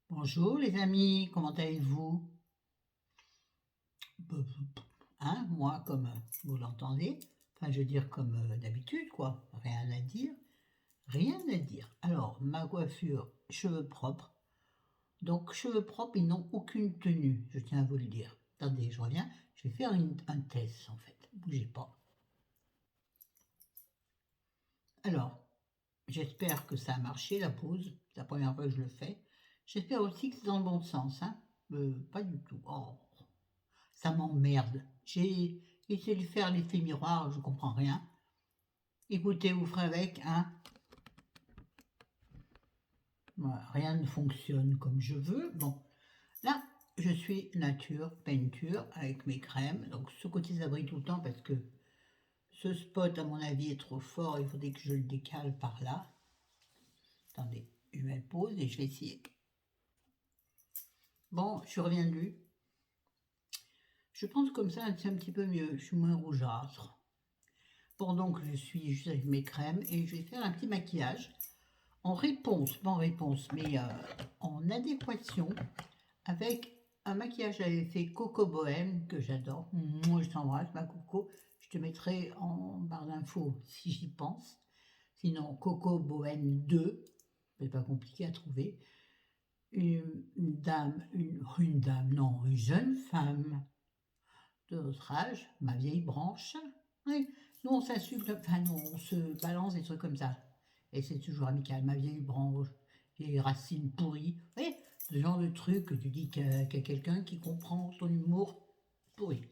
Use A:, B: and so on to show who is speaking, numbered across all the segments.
A: Bonjour les amis, comment allez-vous? Hein, moi comme vous l'entendez, enfin je veux dire comme d'habitude quoi, rien à dire, rien à dire. Alors ma coiffure, cheveux propres, donc cheveux propres ils n'ont aucune tenue, je tiens à vous le dire. Attendez, je reviens, je vais faire un test en fait, bougez pas. Alors, j'espère que ça a marché la pause, c'est la première fois que je le fais. J'espère aussi que c'est dans le bon sens, hein. Pas du tout. Oh. Ça m'emmerde. J'ai essayé de faire l'effet miroir, je comprends rien. Écoutez, vous ferez avec, hein. Voilà, rien ne fonctionne comme je veux. Bon, là, je suis nature, peinture, avec mes crèmes. Donc, ce côté, ça brille tout le temps parce que ce spot, à mon avis, est trop fort. Il faudrait que je le décale par là. Attendez, je mets pause et je vais essayer. Bon, je suis reviendue. Je pense comme ça, c'est un petit peu mieux. Je suis moins rougeâtre. Bon, donc, je suis juste avec mes crèmes et je vais faire un petit maquillage. En réponse, pas en réponse, mais en adéquation avec un maquillage j'avais fait Coco Bohème, que j'adore. Moi, je t'embrasse, ma Coco. Je te mettrai en barre d'infos si j'y pense. Sinon, Coco Bohème 2, c'est pas compliqué à trouver. Une jeune femme de notre âge, ma vieille branche. Oui, nous on s'insulte, enfin non, on se balance des trucs comme ça. Et c'est toujours amical, ma vieille branche, vieille racine pourrie. Oui, ce genre de truc que tu dis qu'à quelqu'un qui comprend ton humour pourri.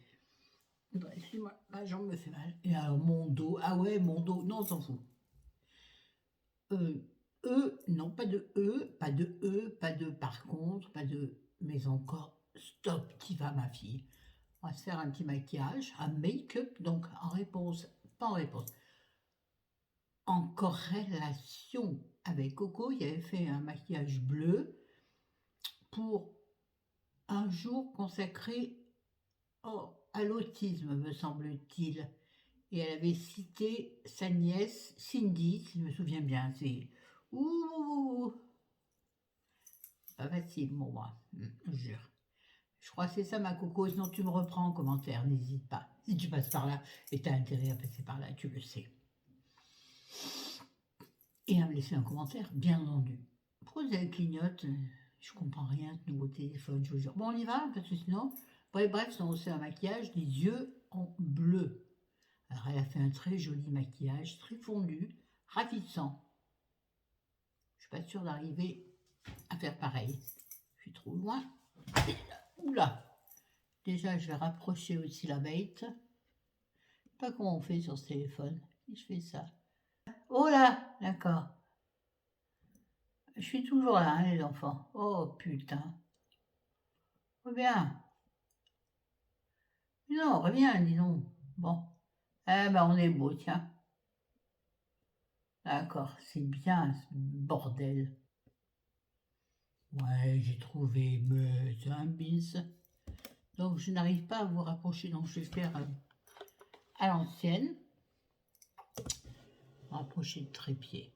A: Excuse-moi, ma jambe me fait mal. Et alors mon dos, ah ouais, mon dos, non, on s'en fout. Non, pas de pas de pas de par contre, pas de, mais encore, stop, t'y vas ma fille. On va se faire un petit maquillage, un make-up, donc en réponse, pas en réponse, en corrélation avec Coco, il avait fait un maquillage bleu pour un jour consacré à l'autisme, me semble-t-il. Et elle avait cité sa nièce, Cindy, si je me souviens bien. C'est ouh, pas facile pour moi, je jure. Je crois que c'est ça ma Coco, sinon tu me reprends en commentaire, n'hésite pas. Si tu passes par là, et tu as intérêt à passer par là, tu le sais. Et à me laisser un commentaire, bien entendu. Pourquoi vous avez clignote? Je comprends rien, ce nouveau téléphone, je vous jure. Bon, on y va, parce que sinon... Bref, on fait un maquillage, des yeux en bleu. Alors, elle a fait un très joli maquillage, très fondu, ravissant. Je suis pas sûre d'arriver à faire pareil. Je suis trop loin. Oula! Déjà, je vais rapprocher aussi la bête. Je sais pas comment on fait sur ce téléphone. Si je fais ça. Oh là! D'accord. Je suis toujours là, hein, les enfants. Oh putain. Reviens. Non, reviens, dis donc. Bon. Eh ben, on est beau, tiens. D'accord, c'est bien ce bordel. Ouais, j'ai trouvé, mais c'est un bis. Donc, je n'arrive pas à vous rapprocher, donc je vais faire à l'ancienne. Rapprocher le trépied.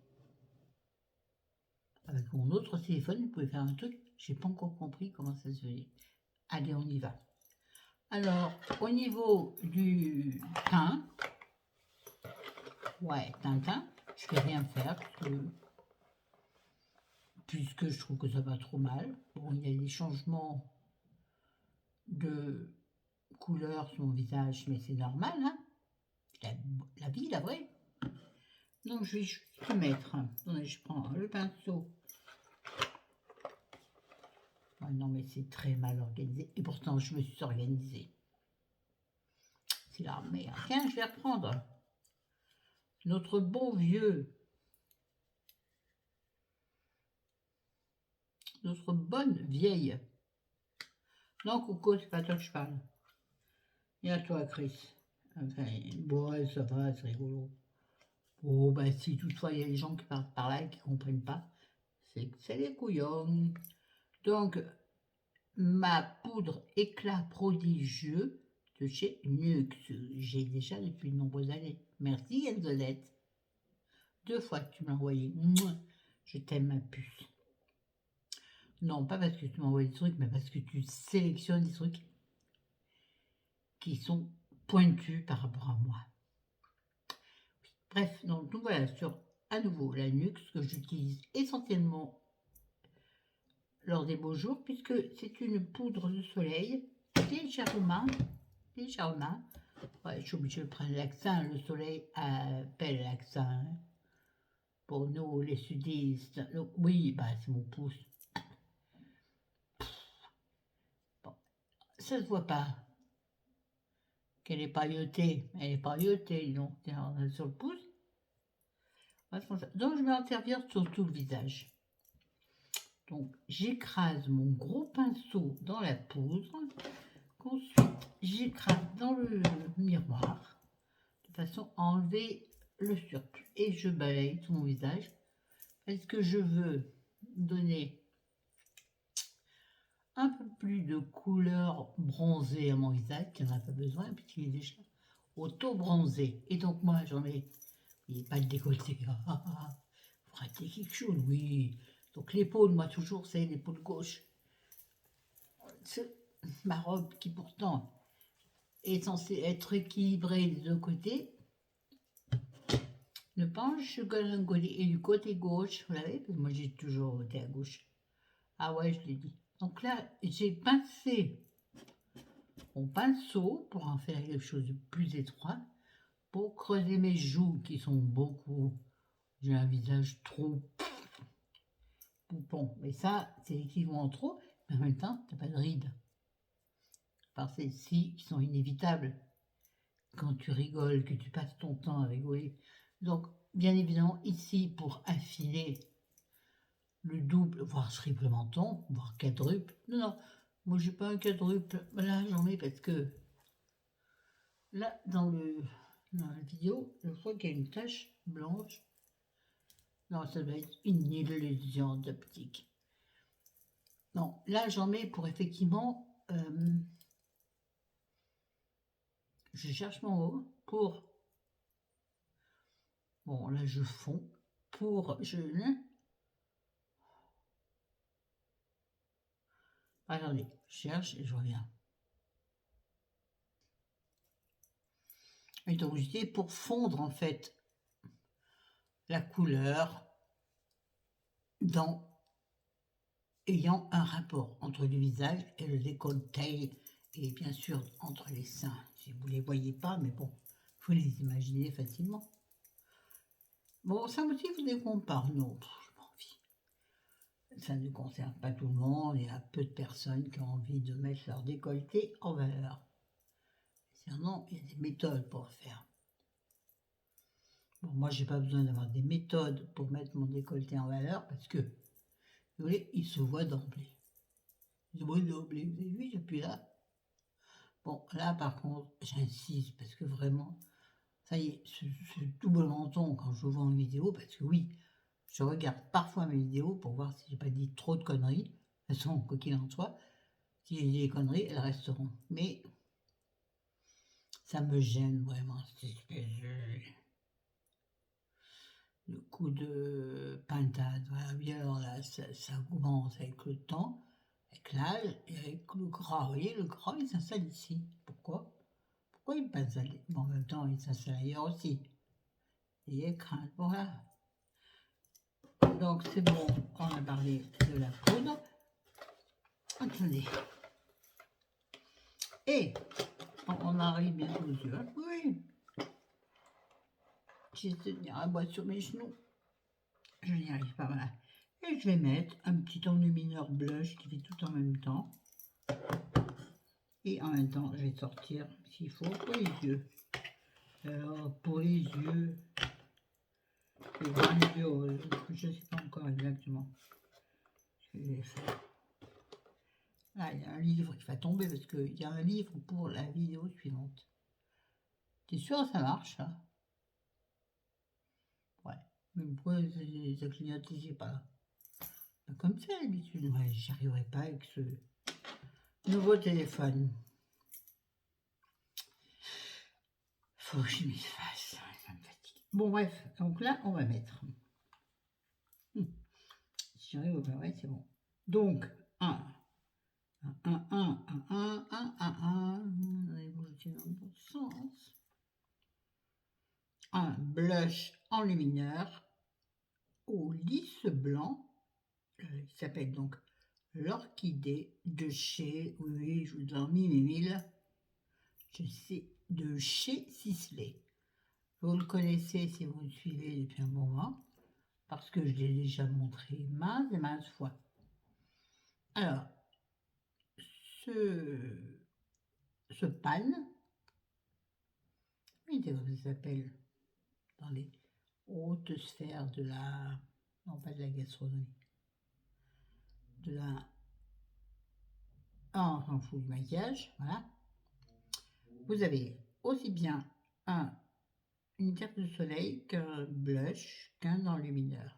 A: Avec mon autre téléphone, vous pouvez faire un truc. J'ai pas encore compris comment ça se faisait. Allez, on y va. Alors, au niveau du teint, ouais, Tintin, je vais rien faire puisque je trouve que ça va trop mal. Bon, il y a des changements de couleur sur mon visage, mais c'est normal, hein. La vie, la vraie. Donc, je vais juste mettre. Attendez, je prends le pinceau. Oh, non, mais c'est très mal organisé. Et pourtant, je me suis organisée. C'est la merde. Tiens, je vais reprendre notre bon vieux, notre bonne vieille. Non, Coco, c'est pas toi que je parle. Et à toi, Chris. Enfin, bon, ouais, ça va, c'est rigolo. Oh, bah, si toutefois il y a des gens qui parlent par là et qui comprennent pas, c'est que c'est des couillons. Donc, ma poudre éclat prodigieux de chez Nux. J'ai déjà depuis de nombreuses années. Merci, Elzolette. 2 fois que tu m'as envoyé. Mouah, je t'aime, ma puce. Non, pas parce que tu m'envoies des trucs, mais parce que tu sélectionnes des trucs qui sont pointus par rapport à moi. Bref, donc nous voilà sur, à nouveau, la Nux, que j'utilise essentiellement lors des beaux jours, puisque c'est une poudre de soleil légèrement, légèrement. Ouais, je suis obligée de prendre l'accent, le soleil appelle l'accent. Hein. Pour nous, les sudistes, donc, oui, bah, c'est mon pouce. Bon, ça se voit pas qu'elle est pailletée. Elle est pailletée, donc, sur le pouce. Donc, je vais en servir sur tout le visage. Donc, j'écrase mon gros pinceau dans la poudre, qu'ensuite j'écrase dans le miroir, de façon à enlever le surplus. Et je balaye tout mon visage, parce que je veux donner un peu plus de couleur bronzée à mon visage, qui n'en a pas besoin, puisqu'il est déjà auto-bronzé. Et donc, moi, j'en ai, il n'est pas le décolleté. Faut rater quelque chose, oui. Donc l'épaule, moi toujours, c'est l'épaule gauche. C'est ma robe qui pourtant est censée être équilibrée des deux côtés. Ne penche que d'un côté et du côté gauche, vous savez, parce que moi j'ai toujours voté à gauche. Ah ouais, je l'ai dit. Donc là, j'ai pincé mon pinceau pour en faire quelque chose de plus étroit, pour creuser mes joues qui sont beaucoup. J'ai un visage trop poupon. Mais ça, c'est l'équivalent en trop, mais en même temps, t'as pas de rides. Par celles-ci qui sont inévitables quand tu rigoles, que tu passes ton temps à rigoler. Donc, bien évidemment, ici, pour affiner le double, voire triple menton, voire quadruple. Non, non, moi, j'ai pas un quadruple. Là, j'en mets parce que là, dans la vidéo, je crois qu'il y a une tache blanche. Non, ça doit être une illusion d'optique. Non, là, j'en mets pour effectivement... je cherche mon mot pour... Bon, là, je fonds. Pour... Attendez, je cherche et je reviens. Et donc, je dis pour fondre, en fait, la couleur dans... ayant un rapport entre le visage et le décolleté, et bien sûr, entre les seins. Si vous ne les voyez pas, mais bon, vous les imaginez facilement. Bon, ça aussi, vous ne compare. Non, j'ai pas envie. Ça ne concerne pas tout le monde. Il y a peu de personnes qui ont envie de mettre leur décolleté en valeur. Sinon, il y a des méthodes pour le faire. Bon, moi, j'ai pas besoin d'avoir des méthodes pour mettre mon décolleté en valeur parce que, vous voyez, il se voit d'emblée. Il se voit d'emblée. Vous avez vu depuis là? Bon, là, par contre, j'insiste parce que vraiment, ça y est, ce double menton quand je vois en vidéo, parce que oui, je regarde parfois mes vidéos pour voir si j'ai pas dit trop de conneries. De toute façon, quoi qu'il en soit, si j'ai dit des conneries, elles resteront. Mais ça me gêne vraiment, cette espèce de... le coup de pintade. Voilà. Bien alors là, ça augmente avec le temps, avec l'âge et avec le gras. Vous voyez, le gras, il s'installe ici. Pourquoi? Pourquoi il passe à bon, en même temps, il s'installe ailleurs aussi. Il est crainte. Voilà. Donc, c'est bon, on a parlé de la poudre. Attendez. Et on arrive bientôt aux yeux. Oui. J'ai tenir un boîte sur mes genoux. Je n'y arrive pas, voilà. Et je vais mettre un petit enlumineur blush qui fait tout en même temps. Et en même temps, je vais sortir s'il faut pour les yeux. Alors, pour les yeux, les grands yeux, je ne sais pas encore exactement ce que je vais faire. Là, il y a un livre qui va tomber parce qu'il y a un livre pour la vidéo suivante. T'es sûr que ça marche, ça? Ouais. Mais pourquoi ça clignote ici, pas là? Comme ça, d'habitude. Ouais, j'y arriverai pas avec ce nouveau téléphone. Faut que je m'y fasse. Ça me fatigue. Bon, bref. Donc là, on va mettre. Si j'arrive au ouais, c'est bon. Donc, un, on évolue dans le bon sens. Un blush enlumineur au lisse blanc, il s'appelle donc l'orchidée de chez, oui, je vous en mis mes mille, je sais, de chez Sisley. Vous le connaissez si vous me suivez depuis un moment, parce que je l'ai déjà montré maintes et maintes fois. Alors, ce pan, comment ça s'appelle dans les hautes sphères de la, non pas de la gastronomie, de la, ah, on s'en fout du maquillage, voilà. Vous avez aussi bien une terre de soleil qu'un blush, qu'un enlumineur.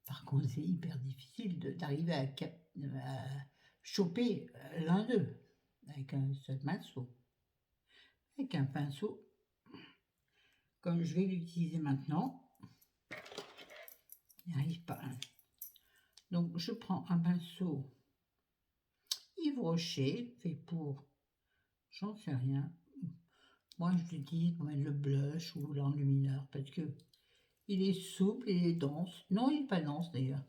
A: Par contre, c'est hyper difficile d'arriver à choper l'un d'eux avec un seul pinceau. Avec un pinceau, comme je vais l'utiliser maintenant, il n'y arrive pas. Donc, je prends un pinceau Yves Rocher, fait pour, j'en sais rien. Moi, je l'utilise pour mettre le blush ou l'enlumineur parce que il est souple, il est dense. Non, il n'est pas dense d'ailleurs.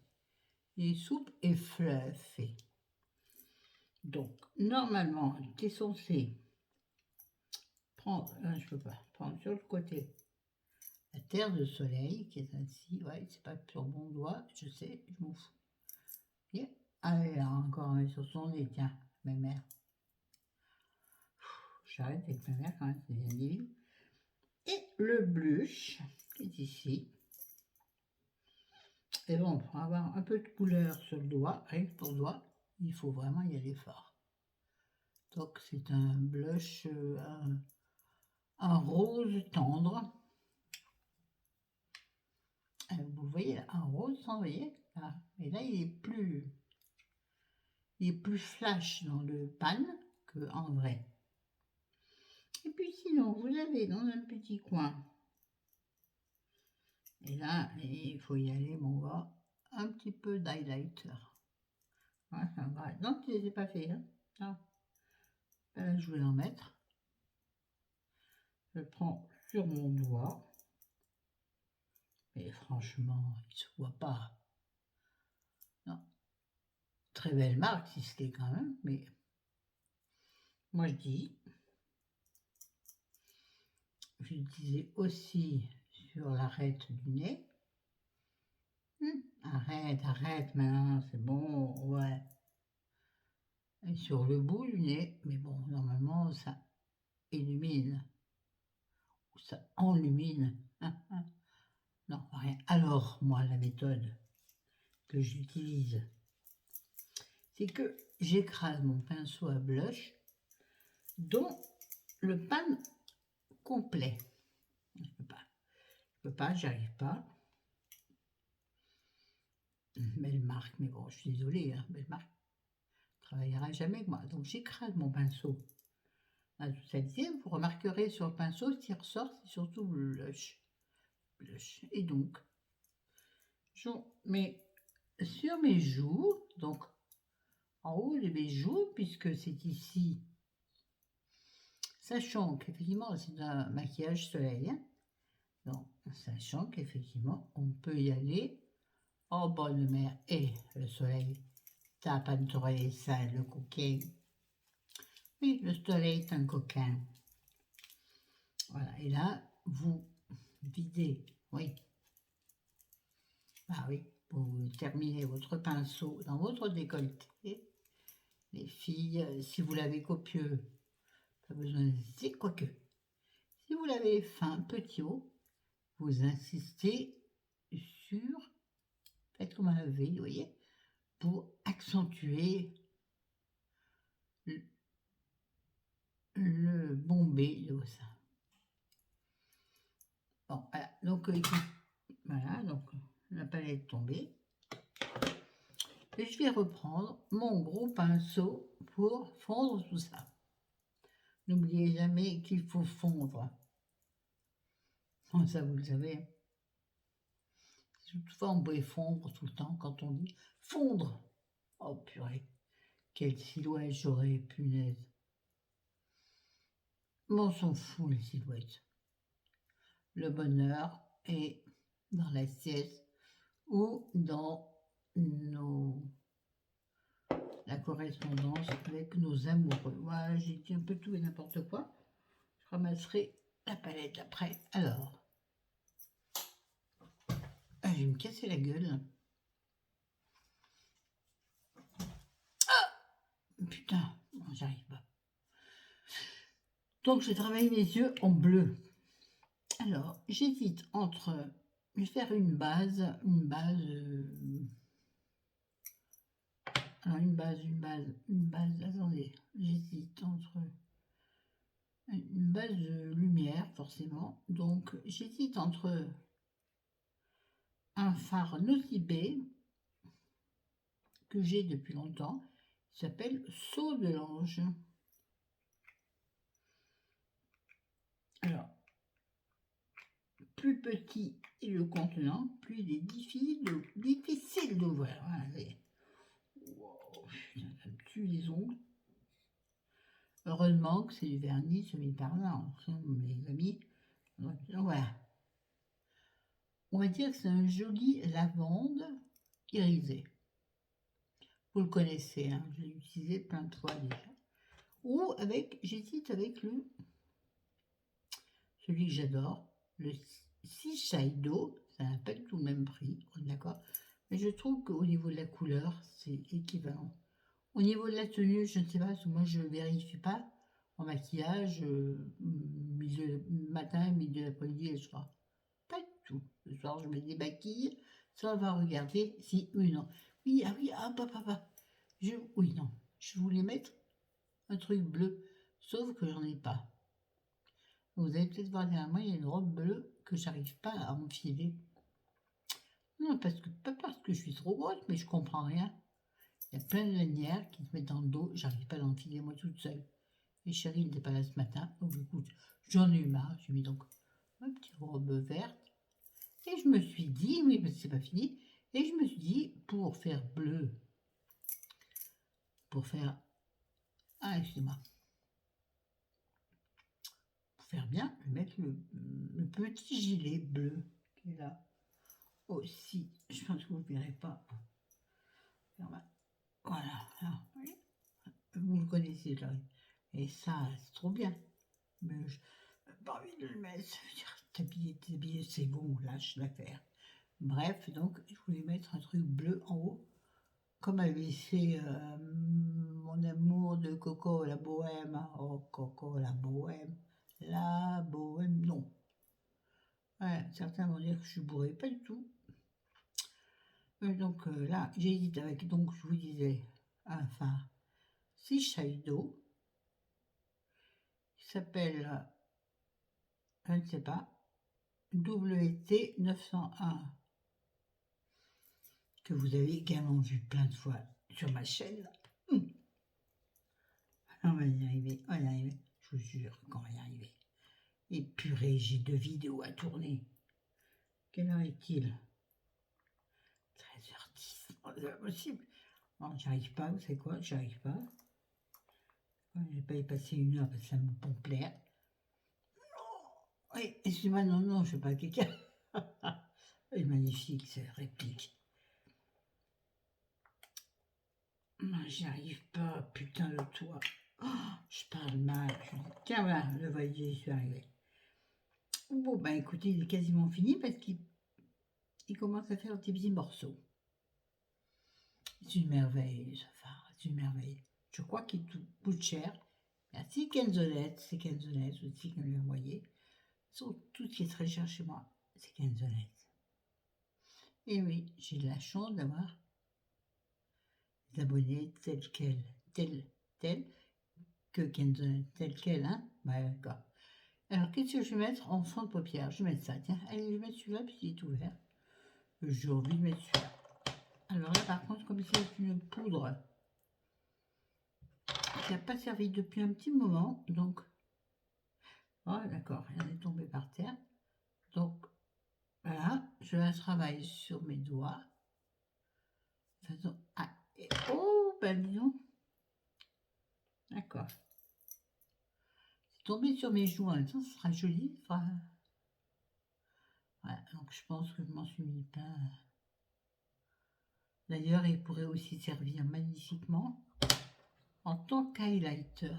A: Il est souple et fluffy. Donc, normalement, tu es censé prendre, je peux pas, prendre sur le côté la terre de soleil qui est ainsi. Ouais, c'est pas sur mon doigt, je sais, je m'en fous. Et, allez, là, encore sur son nez, tiens, ma mère. J'arrête avec ma mère quand même, c'est bien dit. Et le blush qui est ici. Et bon, pour avoir un peu de couleur sur le doigt, rien que pour le doigt, il faut vraiment y aller fort. Donc c'est un blush, un rose tendre. Vous voyez là, un rose tendre, vous voyez là. Et là il est plus flash dans le pan qu'en vrai. Et puis sinon, vous avez dans un petit coin, et là il faut y aller mon gars, un petit peu d'highlighter. Ouais, ça va. Non, tu les ai pas fait, hein. Non. Là, je vais en mettre. Je prends sur mon doigt. Mais franchement, il ne se voit pas. Non. Très belle marque, si c'était quand même, mais moi je dis, j'utilisais aussi sur l'arête du nez. Arrête, maintenant, c'est bon, ouais. Et sur le bout du nez, mais bon, normalement, ça illumine, ou ça enlumine. Non, rien. Alors, moi, la méthode que j'utilise, c'est que j'écrase mon pinceau à blush dans le pan complet. Je peux pas, j'y arrive pas. Belle marque, mais bon, je suis désolée, hein, belle marque. Travaillera jamais avec moi. Donc j'écrase mon pinceau à totalité. Vous remarquerez sur le pinceau, ce qui ressort, c'est surtout le blush. Et donc, je mets sur mes joues, donc en haut de mes joues, puisque c'est ici, sachant qu'effectivement c'est un maquillage soleil, hein, donc sachant qu'effectivement on peut y aller en bonne mère et le soleil tape à nettoyer ça, le coquin. Oui, le soleil est un coquin. Voilà, et là, vous videz, oui. Ah oui, vous terminez votre pinceau dans votre décolleté. Les filles, si vous l'avez copieux, pas besoin d'insister, quoique. Si vous l'avez fin, petit haut, vous insistez sur, faites comme un V, vous voyez, pour accentuer le bombé de vos seins. Bon, voilà, donc voilà, donc la palette tombée. Et je vais reprendre mon gros pinceau pour fondre tout ça. N'oubliez jamais qu'il faut fondre. Ça, vous le savez. Toutefois, on peut fondre tout le temps quand on dit fondre. Oh purée, quelle silhouette j'aurais, punaise. Mais on s'en fout, les silhouettes. Le bonheur est dans la sieste ou dans nos... la correspondance avec nos amoureux. Voilà, j'ai dit un peu tout et n'importe quoi. Je ramasserai la palette après. Alors, je vais me casser la gueule. Putain, non, j'arrive pas. Donc, je travaille mes yeux en bleu. Alors, j'hésite entre faire une base, alors une base, attendez, j'hésite entre une base de lumière, forcément. Donc, j'hésite entre un fard Nocibé que j'ai depuis longtemps, qui s'appelle Sceau de l'Ange. Alors, plus petit est le contenant, plus il est difficile d'ouvrir. Voilà, wow, putain, ça me tue les ongles. Heureusement que c'est du vernis semi-permanent, mes amis. Donc voilà. On va dire que c'est un joli lavande irisé. Vous le connaissez, hein, je l'ai utilisé plein de fois déjà. Ou avec, j'hésite avec celui que j'adore, le Shiseido, ça n'a pas du tout le même prix, on est d'accord. Mais je trouve qu'au niveau de la couleur, c'est équivalent. Au niveau de la tenue, je ne sais pas, parce que moi je ne vérifie pas en maquillage, matin, midi, l'après-midi et le soir. Pas du tout. Le soir, je me démaquille, ça va regarder si oui, non. Oui, ah oui, ah papa. Oui, non. Je voulais mettre un truc bleu, sauf que j'en ai pas. Vous allez peut-être voir derrière moi, il y a une robe bleue que j'arrive pas à enfiler. Non, pas parce que je suis trop grosse, mais je comprends rien. Il y a plein de lanières qui se mettent dans le dos, j'arrive pas à l'enfiler moi toute seule. Et chérie n'était pas là ce matin, donc écoute, j'en ai eu marre, j'ai mis donc ma petite robe verte. Et je me suis dit, oui, parce que c'est pas fini, et je me suis dit, pour faire bleu, excusez-moi, pour faire bien, je vais mettre le petit gilet bleu qui est là aussi. Je pense que vous ne verrez pas. Voilà, alors, vous le connaissez là. Et ça, c'est trop bien. Mais je n'ai pas envie de le mettre. Ça veut dire, t'habiller, c'est bon, lâche l'affaire. Bref, donc, je voulais mettre un truc bleu en haut, comme avait fait mon amour de Coco la Bohème. Oh, Coco la Bohème. La Bohème, non. Ouais, certains vont dire que je suis bourrée, pas du tout. Donc là, j'hésite avec, donc je vous disais, un phare Shiseido, qui s'appelle, je ne sais pas, WT 901, que vous avez également vu plein de fois sur ma chaîne. On va y arriver, je vous jure qu'on va y arriver. Et purée, j'ai 2 vidéos à tourner. Quelle heure est-il? 13h10, c'est pas possible. Non, j'y arrive pas, vous savez quoi, j'y arrive pas. Je vais pas y passer 1 heure parce que ça me pompe l'air. Oui, excuse-moi, non, je ne sais pas quelqu'un. Elle est magnifique, cette réplique. Non, j'y arrive pas, putain, le toit. Oh, je parle mal. Tiens, voilà, le voilier, je suis arrivée. Bon, bah écoutez, il est quasiment fini parce qu'il commence à faire des petits morceaux. C'est une merveille, ce phare, c'est une merveille. Je crois qu'il coûte cher. Merci Kenzonette, c'est Kenzonette aussi qui me l'a envoyé. Tout ce qui est très cher chez moi, c'est Kenzonette. Et oui, j'ai de la chance d'avoir des abonnés tels que Kenzonette, tel quel, hein. Ouais, d'accord. Alors, qu'est-ce que je vais mettre en fond de paupière? Je vais mettre ça, tiens. Allez, je vais mettre celui-là, puisqu'il est ouvert. J'ai envie de mettre celui-là. Alors là, par contre, comme c'est une poudre qui n'a pas servi depuis un petit moment, donc... Oh, d'accord, rien n'est tombé par terre. Donc, voilà, je la travaille sur mes doigts. Faisons... Ah, et... Oh, bah disons. D'accord. C'est tombé sur mes joues en même temps, ce sera joli. Voilà, donc je pense que je m'en suis mis plein. D'ailleurs, il pourrait aussi servir magnifiquement en tant qu'highlighter.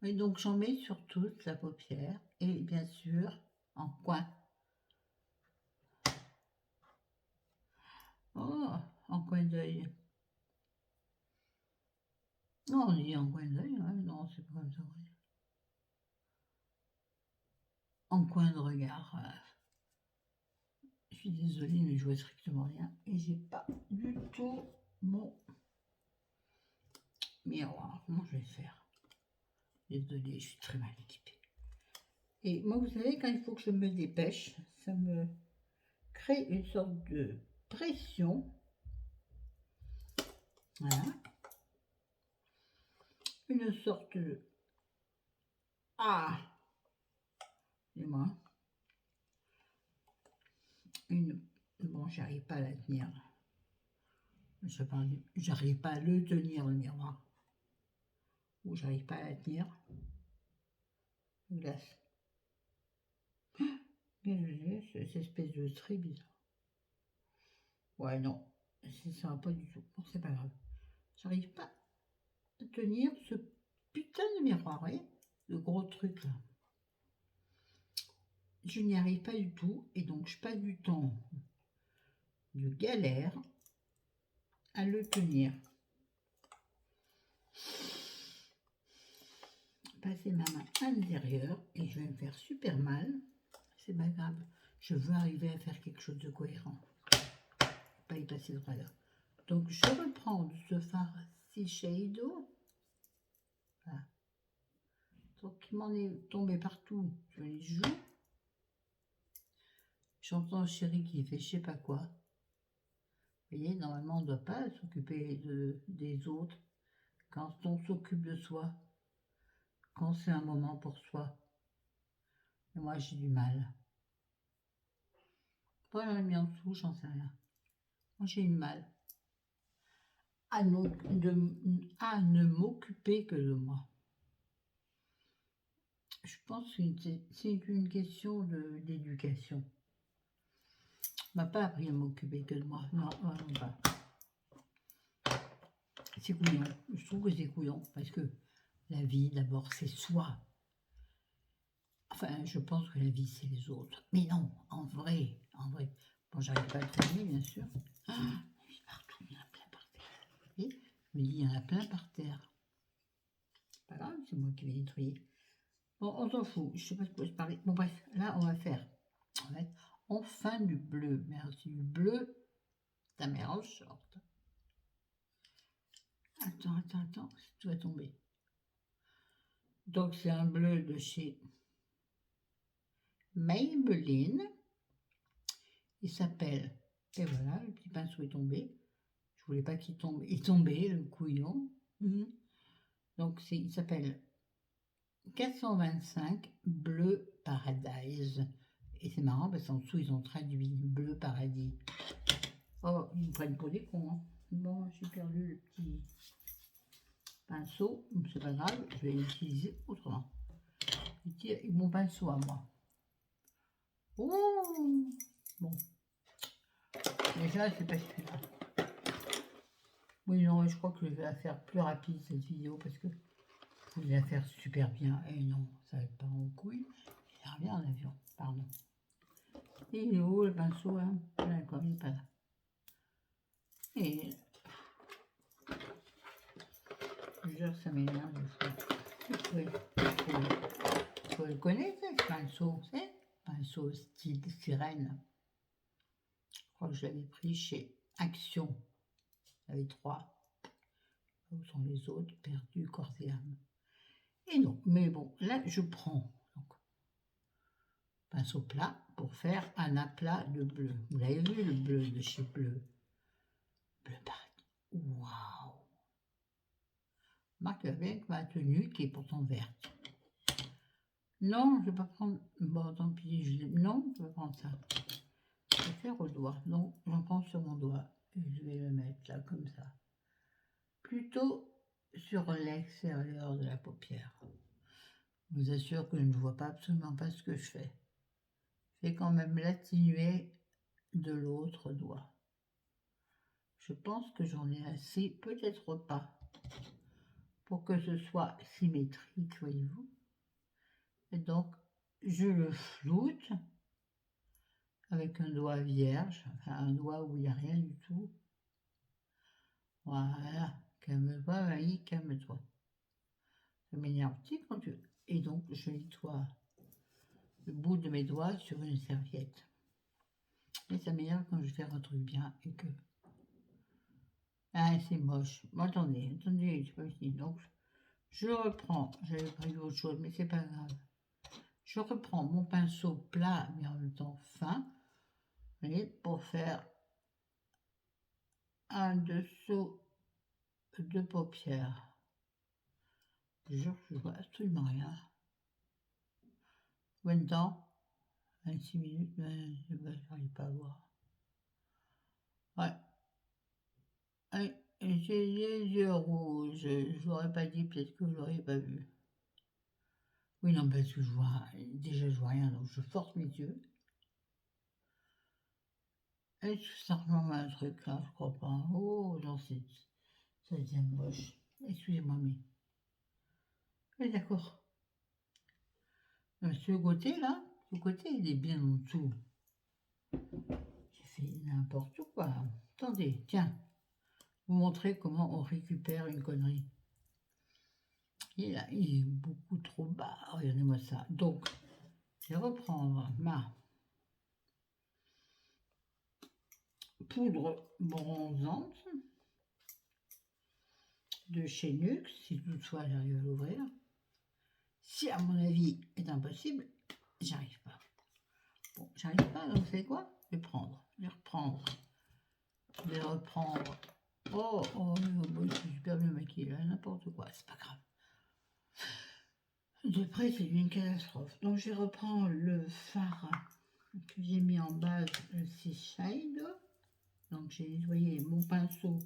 A: Et donc j'en mets sur toute la paupière et bien sûr en coin. Oh, en coin d'œil. Non, on dit en coin d'œil, hein, non, c'est pas comme ça. En coin de regard. Je suis désolée, mais je vois strictement rien. Et j'ai pas du tout mon miroir. Comment je vais faire? Désolée, je suis très mal équipée. Et moi, vous savez, quand il faut que je me dépêche, ça me crée une sorte de pression. Voilà. Une sorte de... Ah! Dis-moi. Bon, j'arrive pas à la tenir. J'arrive pas à le tenir, le miroir. Ou j'arrive pas à la tenir. Glace. Cette espèce de trait bizarre. Ouais, non. Ça va pas du tout. Bon, c'est pas grave. J'arrive pas à tenir ce putain de miroir, vous voyez? Le gros truc là. Je n'y arrive pas du tout. Et donc, je passe du temps de galère à le tenir. Passer ma main à l'intérieur et je vais me faire super mal. C'est pas grave. Je veux arriver à faire quelque chose de cohérent. Pas y passer droit là. Donc je reprends de ce fard Shiseido. Voilà. Donc il m'en est tombé partout sur les joues. J'entends chéri qui fait je sais pas quoi. Vous voyez, normalement on ne doit pas s'occuper des autres quand on s'occupe de soi. Quand c'est un moment pour soi. Et moi j'ai du mal. Pas j'en ai mis en dessous, j'en sais rien. Moi j'ai eu mal à ne m'occuper que de moi. Je pense que c'est une question d'éducation. On m'a pas appris à m'occuper que de moi. Non, vraiment pas. C'est couillon. Je trouve que c'est couillon parce que la vie, d'abord, c'est soi. Enfin, je pense que la vie, c'est les autres. Mais non, en vrai. Bon, j'arrive pas à le trouver, bien sûr. Ah, il y en a partout, il y en a plein par terre. Vous voyez, je me dis, il y en a plein par terre. Pas grave, c'est moi qui vais nettoyer. Bon, on s'en fout. Je sais pas de quoi je parlais. Bon, bref, là, on va mettre enfin du bleu. Merci, du bleu. Ta mère en short. Attends, tout va tomber. Donc, c'est un bleu de chez Maybelline. Il s'appelle, et voilà, le petit pinceau est tombé. Je voulais pas qu'il tombe. Il est tombé, le couillon. Donc, il s'appelle 425 Bleu Paradise. Et c'est marrant parce qu'en dessous, ils ont traduit Bleu Paradis. Oh, ils me prennent pour des cons. Hein. Bon, j'ai perdu le petit pinceau. C'est pas grave, je vais l'utiliser autrement. Mon pinceau à moi. Oh, bon. Déjà, c'est pas celui-là. Oui, non, je crois que je vais la faire plus rapide cette vidéo parce que je voulais la faire super bien. Et non, ça va être pas en couille. Il revient en avion, pardon. Et il est où le pinceau, hein? D'accord, il n'est pas là. Et je jure, ça m'énerve des fois. Vous le connaissez, ce pinceau, c'est pinceau style sirène. Je crois que je l'avais pris chez Action. Il y avait 3. Où sont les autres? Perdus, corps et âme. Et non, mais bon, là, je prends donc, pinceau plat pour faire un aplat de bleu. Vous l'avez vu, le bleu de chez Bleu. Bleu paradis. Waouh! Marque bien que ma tenue qui est pourtant verte. Non, je ne vais pas prendre. Bon, tant pis. Non, je vais prendre ça. Je vais faire au doigt. Donc, j'en prends sur mon doigt. je vais le mettre là, comme ça. Plutôt sur l'extérieur de la paupière. Je vous assure que je ne vois pas absolument pas ce que je fais. Je vais quand même l'atténuer de l'autre doigt. Je pense que j'en ai assez, peut-être pas, pour que ce soit symétrique, voyez-vous. Et donc, je le floute avec un doigt vierge, enfin un doigt où il n'y a rien du tout. Voilà, calme-toi, Maï, calme-toi. Ça m'énerve, tu sais, quand tu... Et donc, je nettoie le bout de mes doigts sur une serviette. Et ça m'énerve quand je fais un truc bien et que... Ah, c'est moche. Bon, attendez, c'est pas fini. Donc, je reprends. J'avais prévu autre chose, mais c'est pas grave. Je reprends mon pinceau plat, mais en même temps fin, et pour faire un dessous de paupière. Je jure que je vois absolument rien. Combien de temps? 26 minutes, mais je n'arrive pas à voir. Ouais. Ouais, j'ai les yeux rouges. Je vous l'aurais pas dit, peut-être que vous l'auriez pas vu. Oui, non, parce que déjà je vois rien, donc je force mes yeux. Et ça ressemble à un truc là, je crois pas. Oh, non, ça devient moche. Excusez-moi, mais. Oui, d'accord. Ce côté là, ce côté, il est bien en dessous. J'ai fait n'importe quoi. Attendez, tiens, vous montrer comment on récupère une connerie. Il est beaucoup trop bas. Regardez-moi ça. Donc, je vais reprendre ma poudre bronzante de chez Nux, si toutefois j'arrive à l'ouvrir. Si à mon avis est impossible, j'arrive pas. Bon, j'arrive pas, donc c'est quoi? Je vais prendre, je vais reprendre, je vais reprendre. Oh, je suis super bien maquillée là, n'importe quoi, c'est pas grave. De près, c'est une catastrophe. Donc, je reprends le fard que j'ai mis en base, c'est Shine. Donc, j'ai nettoyé mon pinceau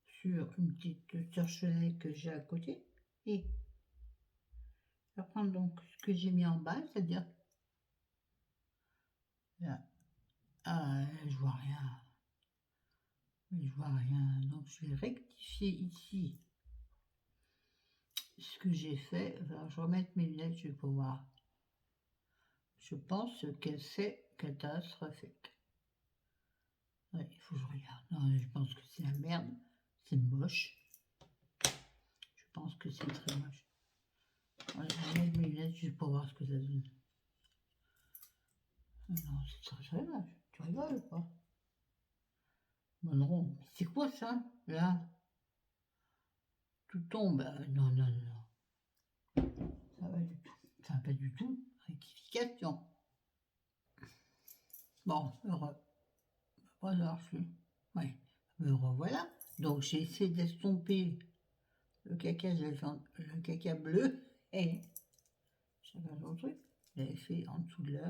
A: sur une petite torchonnette que j'ai à côté. Et je vais reprendre donc ce que j'ai mis en base, c'est-à-dire là. Ah, je vois rien. Je vois rien. Donc, je vais rectifier ici ce que j'ai fait. Alors, je vais remettre mes lunettes, je vais pouvoir. Je pense que c'est catastrophique. Ouais, il faut que je regarde. Non, je pense que c'est la merde. C'est moche. Je pense que c'est très moche. Voilà, je vais mettre mes lunettes juste pour voir ce que ça donne. Non, c'est très moche. Tu rigoles quoi? Bon, non, mais c'est quoi ça? Là, tout tombe. Non, non, non. Ça va du tout. Ça va pas du tout. Rectification. Bon, heureux. Pas plus. Oui, me revoilà. Donc, j'ai essayé d'estomper le caca bleu et chacun son truc. J'avais fait en dessous de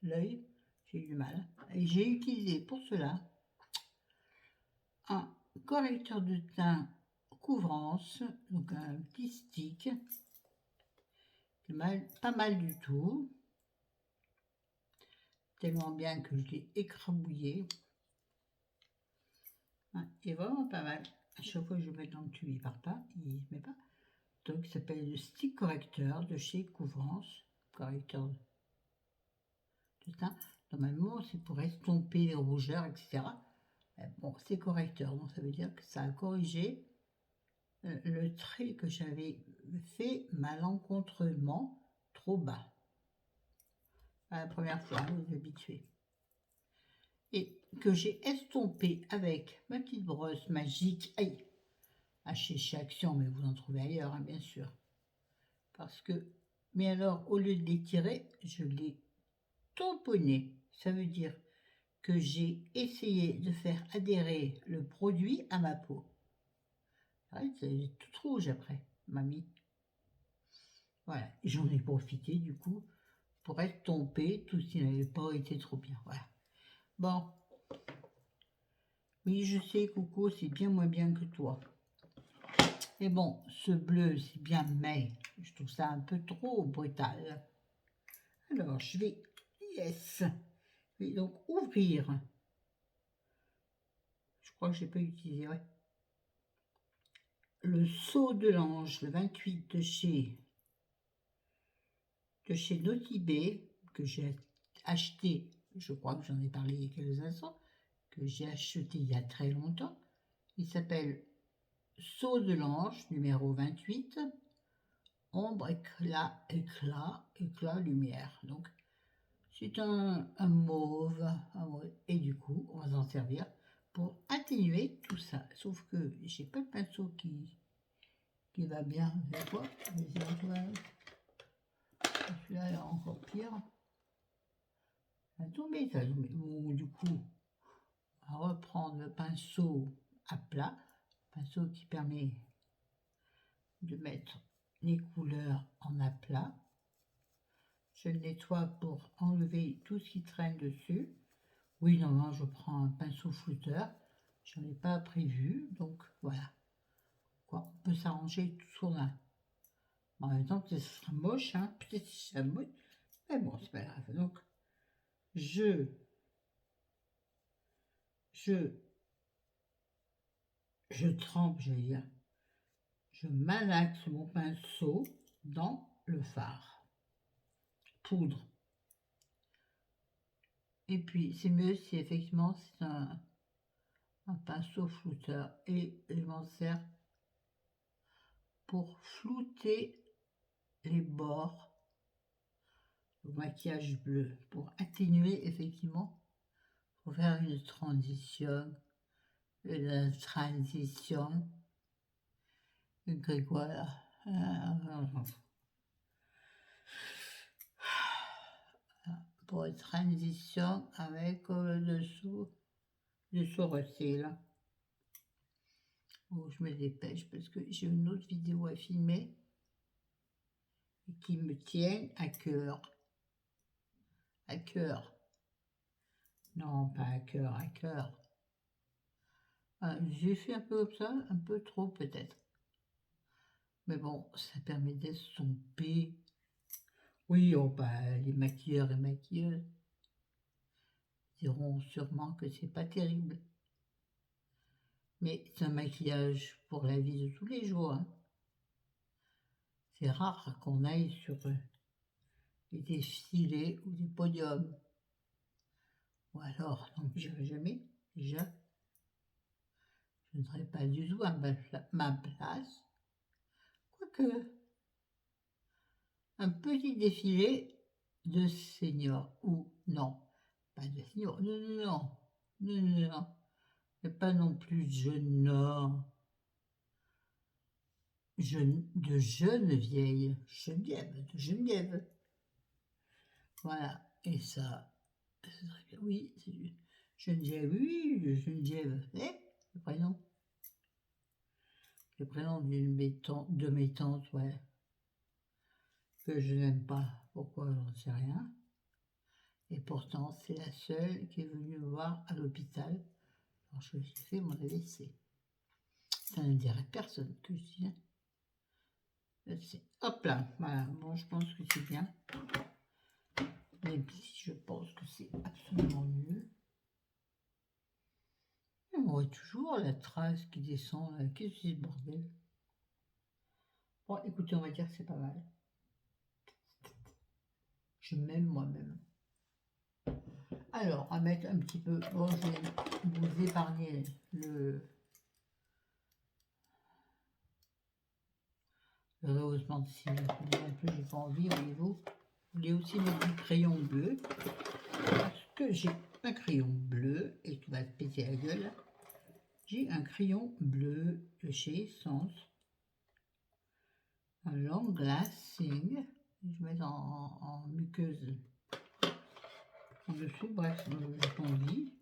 A: l'œil, j'ai eu du mal. Et j'ai utilisé pour cela un correcteur de teint couvrance, donc un petit stick, pas mal du tout, tellement bien que je l'ai écrabouillé. Il est vraiment pas mal. À chaque fois que je le mets dans le tube, il part pas, il ne met pas. Donc, il s'appelle le stick correcteur de chez Couvrance, correcteur de teint. Normalement, c'est pour estomper les rougeurs, etc. Bon, c'est correcteur, donc ça veut dire que ça a corrigé le trait que j'avais fait malencontreusement trop bas. La première fois, vous habituez. Et que j'ai estompé avec ma petite brosse magique. Aïe, chez Action, mais vous en trouvez ailleurs, hein, bien sûr. Parce que, mais alors, au lieu de l'étirer, je l'ai tamponné. Ça veut dire que j'ai essayé de faire adhérer le produit à ma peau. C'est tout rouge après, mamie. Voilà, j'en ai profité du coup pour estomper tout ce qui n'avait pas été trop bien. Voilà. Bon, Oui, je sais, Coco, c'est bien moins bien que toi. Mais bon, ce bleu, c'est bien, mais je trouve ça un peu trop brutal. Alors, je vais, yes, je vais donc ouvrir. Je crois que je n'ai pas utilisé, ouais. Le Sceau de l'Ange, le 28 de chez Notibé, que j'ai acheté, je crois que j'en ai parlé il y a quelques instants, que j'ai acheté il y a très longtemps. Il s'appelle Sceau de l'Ange, numéro 28, ombre, éclat, éclat, éclat, lumière. Donc, c'est un mauve, et du coup, on va s'en servir pour atténuer tout ça. Sauf que j'ai pas de pinceau qui va bien. C'est quoi? Celui-là est encore pire. Ça a tombé, ça a tombé. Bon, du coup, on va reprendre le pinceau à plat, pinceau qui permet de mettre les couleurs en aplat. Je le nettoie pour enlever tout ce qui traîne dessus. Oui, normalement, je prends un pinceau flouteur. Je n'en ai pas prévu, donc voilà. Quoi, on peut s'arranger sur un. En même temps, peut-être ce sera moche, hein. Peut-être que ce sera moche. Mais bon, c'est pas grave. Donc, je trempe, je vais dire. Je malaxe mon pinceau dans le fard. Poudre. Et puis, c'est mieux si effectivement c'est un pinceau flouteur. Et je m'en sers pour flouter les bords du maquillage bleu. Pour atténuer effectivement, pour faire une transition. Voilà. Pour une transition avec le dessous du sourcil. Oh, je me dépêche parce que j'ai une autre vidéo à filmer et qui me tient à cœur. À cœur. Non, pas à cœur, à cœur. J'ai fait un peu comme ça, un peu trop peut-être. Mais bon, ça permet d'estomper. Oui, oh, bah, les maquilleurs et maquilleuses diront sûrement que c'est pas terrible. Mais c'est un maquillage pour la vie de tous les jours. Hein. C'est rare qu'on aille sur des défilés ou des podiums. Ou alors, non, j'irai jamais. Déjà, je ne serai pas du tout à ma place. Quoique, un petit défilé de seniors. Ou non, pas de seniors. Non, non, non. Non, non, non. Mais pas non plus de jeunes, non. De jeunes vieilles. De Geneviève. Voilà. Et ça, c'est très bien. Oui, c'est Geneviève, oui, Geneviève. Le prénom. Le prénom de mes tantes, ouais. Que je n'aime pas. Pourquoi, j'en sais rien. Et pourtant, c'est la seule qui est venue me voir à l'hôpital quand j'ai fait mon AVC. Ça ne dirait personne que je dis. Hop là, voilà. Bon, je pense que c'est bien. Même si je pense que c'est absolument nul. On voit toujours la trace qui descend. Qu'est-ce que c'est ce bordel? Bon, écoutez, on va dire que c'est pas mal. Je m'aime moi-même. Alors, on va mettre un petit peu. Bon, je vais vous épargner le rehaussement de cils. En plus, j'ai pas envie, voyez-vous. Je voulais aussi mettre du crayon bleu. Parce que j'ai un crayon bleu et tu vas te péter la gueule. J'ai un crayon bleu de chez Essence. Un long glassing. Je vais mettre en muqueuse en dessous. Bref, j'ai pas envie.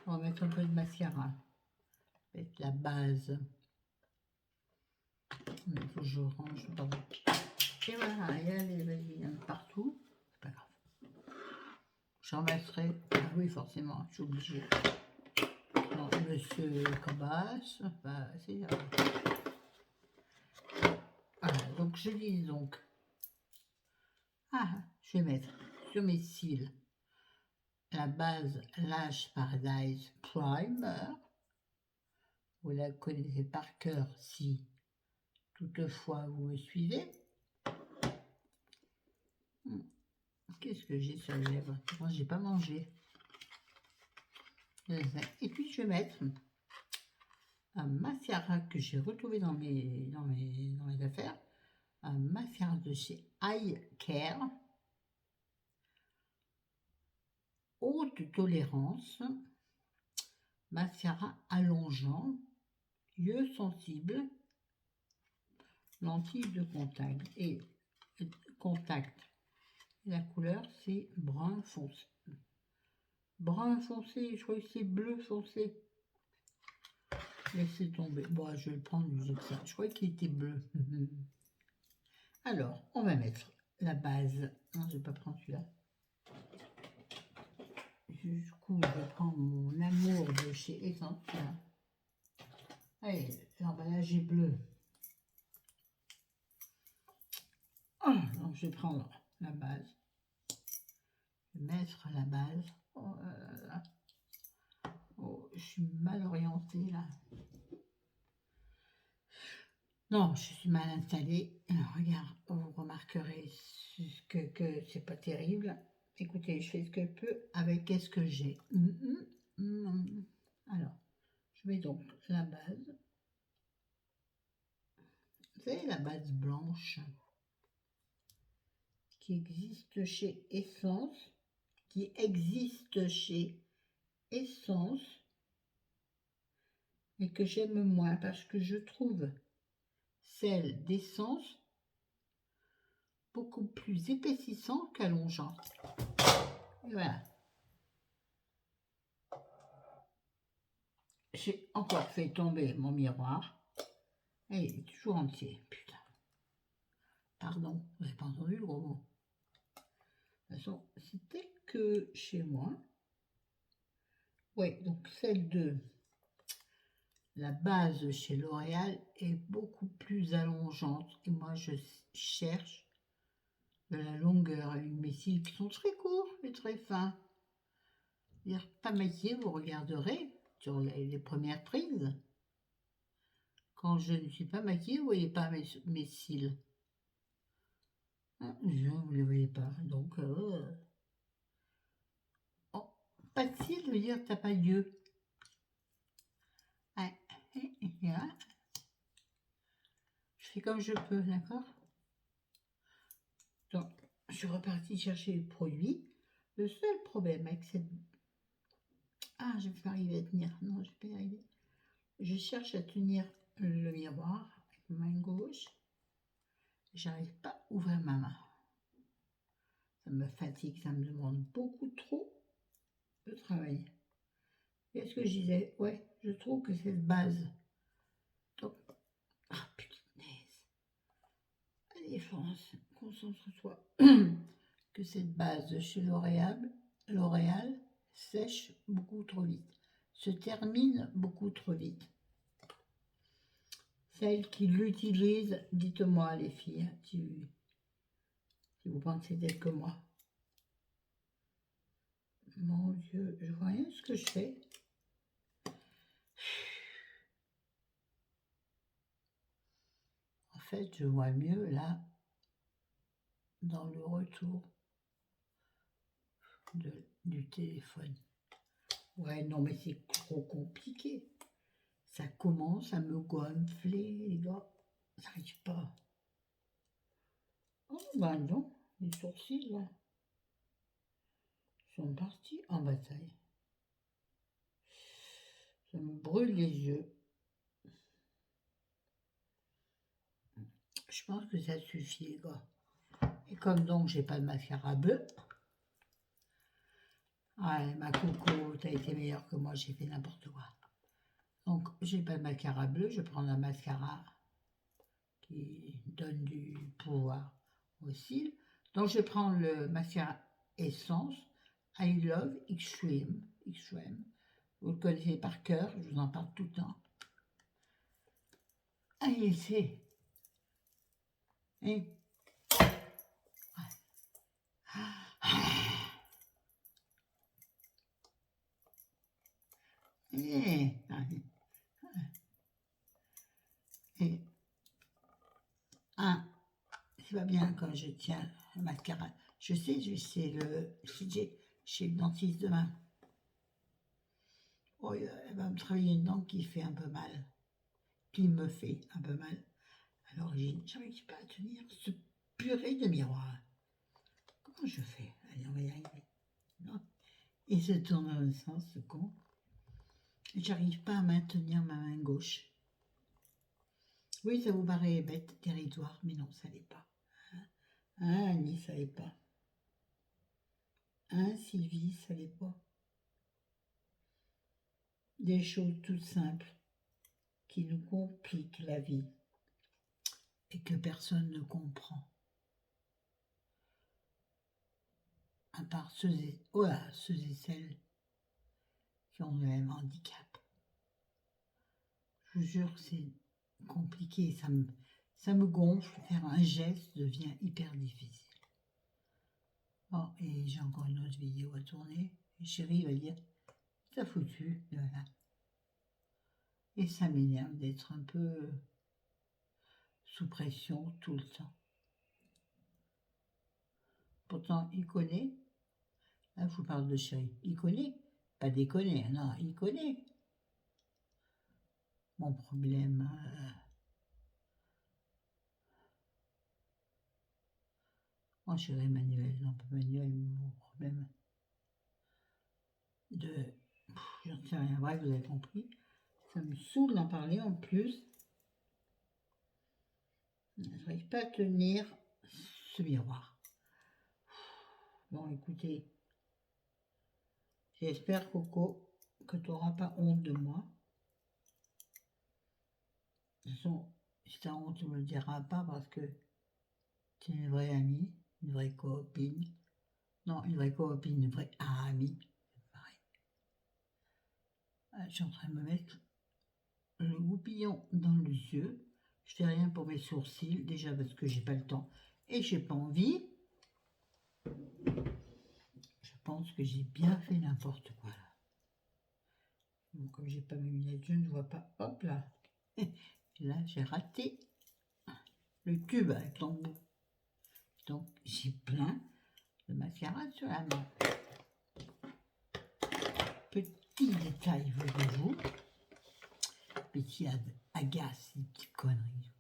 A: On va mettre un peu de mascara. Avec la base. Il faut que je range. Pardon. Et voilà, il y a les vasines partout. C'est pas grave. J'en mettrai. Ah oui, forcément, je suis obligée. Monsieur Cabas. Enfin, c'est voilà, donc je dis donc. Ah, je vais mettre sur mes cils la base Lash Paradise Primer. Vous la connaissez par cœur si toutefois vous me suivez. Qu'est-ce que j'ai sur les lèvres? Moi, j'ai pas mangé. Et puis, je vais mettre un mascara que j'ai retrouvé dans mes affaires. Un mascara de chez Eye Care. Haute tolérance. Mascara allongeant. Yeux sensibles. Lentilles de contact. Et contact. La couleur, c'est brun foncé. Brun foncé, je crois que c'est bleu foncé. Laissez tomber. Bon, je vais le prendre du ça. Je crois qu'il était bleu. Alors, on va mettre la base. Non, je ne vais pas prendre celui-là. Du coup, je vais prendre mon amour de chez Essentiel. Allez, l'emballage est bleu. Donc, je vais prendre la base. Je vais mettre la base. Oh là là. Oh, je suis mal orientée là. Non, je suis mal installée. Regarde, vous remarquerez que c'est pas terrible. Écoutez, je fais ce que je peux avec ce que j'ai. Alors, je mets donc la base. Vous savez, la base blanche qui existe chez Essence, mais que j'aime moins parce que je trouve celle d'Essence beaucoup plus épaississant qu'allongeant. Et voilà. J'ai encore fait tomber mon miroir. Et il est toujours entier. Putain. Pardon, vous n'avez pas entendu le gros mot. De toute façon, c'était que chez moi. Oui, donc celle de la base chez L'Oréal est beaucoup plus allongeante. Et moi, je cherche de la longueur avec mes cils qui sont très courts et très fins. C'est-à-dire, pas maquillé, vous regarderez sur les premières prises. Quand je ne suis pas maquillée, vous ne voyez pas mes cils. Vous ne les voyez pas. Donc, oh, pas de cils, veut dire que tu n'as pas d'yeux. Je fais comme je peux, d'accord? Donc, je suis repartie chercher le produit. Le seul problème avec cette... Ah, je ne vais pas arriver à tenir. Non, je ne vais pas y arriver. Je cherche à tenir le miroir avec ma main gauche. J'arrive pas à ouvrir ma main. Ça me fatigue, ça me demande beaucoup trop de travail. Qu'est-ce que je disais? Ouais, je trouve que cette base... Donc... Ah, punaise. Allez, France, concentre-toi. Que cette base chez L'Oréal sèche beaucoup trop vite, se termine beaucoup trop vite. Celles qui l'utilisent, dites-moi les filles, si vous pensez d'être que moi. Mon Dieu, je vois rien ce que je fais. En fait, je vois mieux là, dans le retour du téléphone. Ouais, non, mais c'est trop compliqué. Ça commence à me gonfler, les gars. Ça n'arrive pas. Oh, ben non, les sourcils, là, sont partis en bataille. Ça me brûle les yeux. Je pense que ça suffit, les gars. Et comme donc, j'ai pas de mascara bleu. Ouais, ma coco, t'as été meilleure que moi, j'ai fait n'importe quoi. Donc, j'ai pas de mascara bleu, je prends un mascara qui donne du pouvoir aux cils. Donc, je prends le mascara Essence I Love Extreme. Vous le connaissez par cœur, je vous en parle tout le temps. Allez, c'est... Et... Et... Et... Ah, c'est pas bien quand je tiens le mascara. Je sais, chez le dentiste demain. Oh, elle va me travailler une dent qui fait un peu mal. Qui me fait un peu mal. À l'origine, j'arrive pas à tenir ce purée de miroir. Comment je fais? Allez, on va y arriver. Non. Il se tourne dans le sens, ce con. J'arrive pas à maintenir ma main gauche. Oui, ça vous paraît bête, territoire, mais non, ça l'est pas. Hein, Annie, ça l'est pas. Hein, Sylvie, ça l'est pas. Des choses toutes simples qui nous compliquent la vie et que personne ne comprend. À part ceux et celles qui ont le même handicap. Je vous jure que c'est compliqué, ça me gonfle, faire un geste devient hyper difficile. Bon, et j'ai encore une autre vidéo à tourner, et chérie va dire, t'as foutu, voilà. Et ça m'énerve d'être un peu sous pression tout le temps. Pourtant, il connaît, là je vous parle de chérie, il connaît, pas déconner, non, il connaît. Mon problème... Oh chérie Emmanuel, non pas Emmanuel, mon problème de... J'en sais rien, bref, vous avez compris. Ça me saoule d'en parler en plus. Je n'arrive pas à tenir ce miroir. Bon, écoutez, j'espère, Coco, que tu n'auras pas honte de moi. De toute façon, si tu as honte, tu ne me le diras pas parce que tu es une vraie amie, une vraie copine. Non, une vraie copine, une vraie amie. Pareil. Je suis en train de me mettre le goupillon dans les yeux. Je fais rien pour mes sourcils, déjà parce que j'ai pas le temps et j'ai pas envie. Je pense que j'ai bien fait n'importe quoi là. Donc, comme j'ai pas mes lunettes, je ne vois pas. Hop là. Et là, j'ai raté le tube avec l'embout. Donc, j'ai plein de mascara sur la main. Petit détail, voyez-vous, mais qui agace ces petites conneries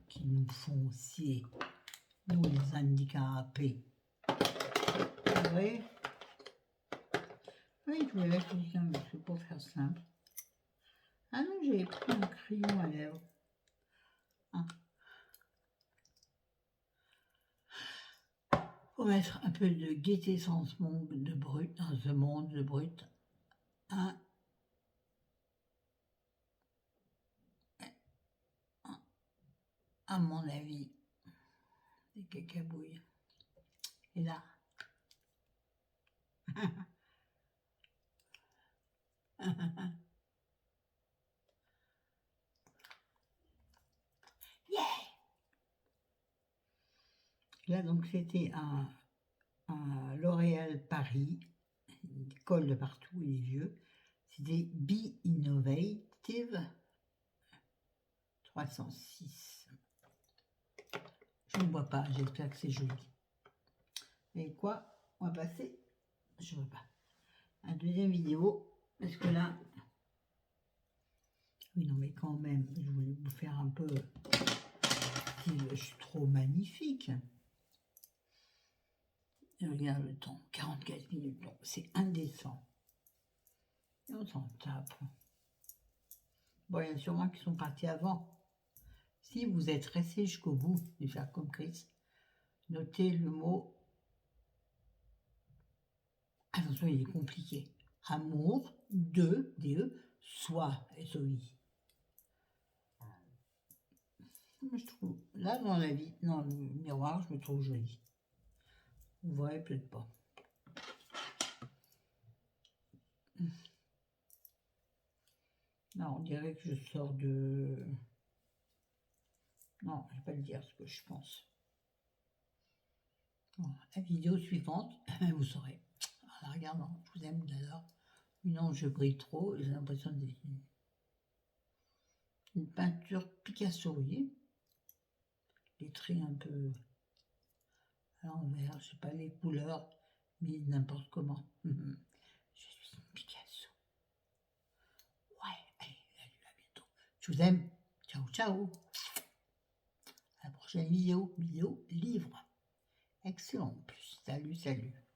A: qui nous font scier, nous les handicapés. Vous voyez? Oui, je voulais mettre quelqu'un, mais c'est pour faire simple. Ah non, j'avais pris un crayon à lèvres. Ah. Pour mettre un peu de gaieté dans ce monde de brut, à mon avis, des cacabouilles. Et là, yeah! Là, donc, c'était un L'Oréal Paris, il colle de partout, il est vieux. C'était Be Innovative 306. Je ne vois pas, j'espère que c'est joli. Et quoi? On va passer, je ne vois pas, à la deuxième vidéo, parce que là, oui non mais quand même, je voulais vous faire un peu, je suis trop magnifique. Et regarde le temps, 44 minutes, donc c'est indécent. Et on s'en tape. Bon, il y en a sûrement qui sont partis avant. Si vous êtes resté jusqu'au bout de faire comme Chris, notez le mot, attention il est compliqué, amour, DE, soit, SOI. Je trouve, là dans la vie, dans le miroir, je me trouve jolie. Vous voyez peut-être pas. Là, on dirait que je sors de... Non, je vais pas le dire ce que je pense. Bon, la vidéo suivante, vous saurez. En la regardant, je vous aime d'ailleurs. Non, je brille trop, j'ai l'impression de... Une peinture Picasso, vous voyez. Les traits un peu à l'envers, je sais pas les couleurs, mais n'importe comment. Je suis une Picasso. Ouais, allez, à bientôt. Je vous aime. Ciao, ciao. À la prochaine vidéo livre. Excellent en plus. Salut, salut.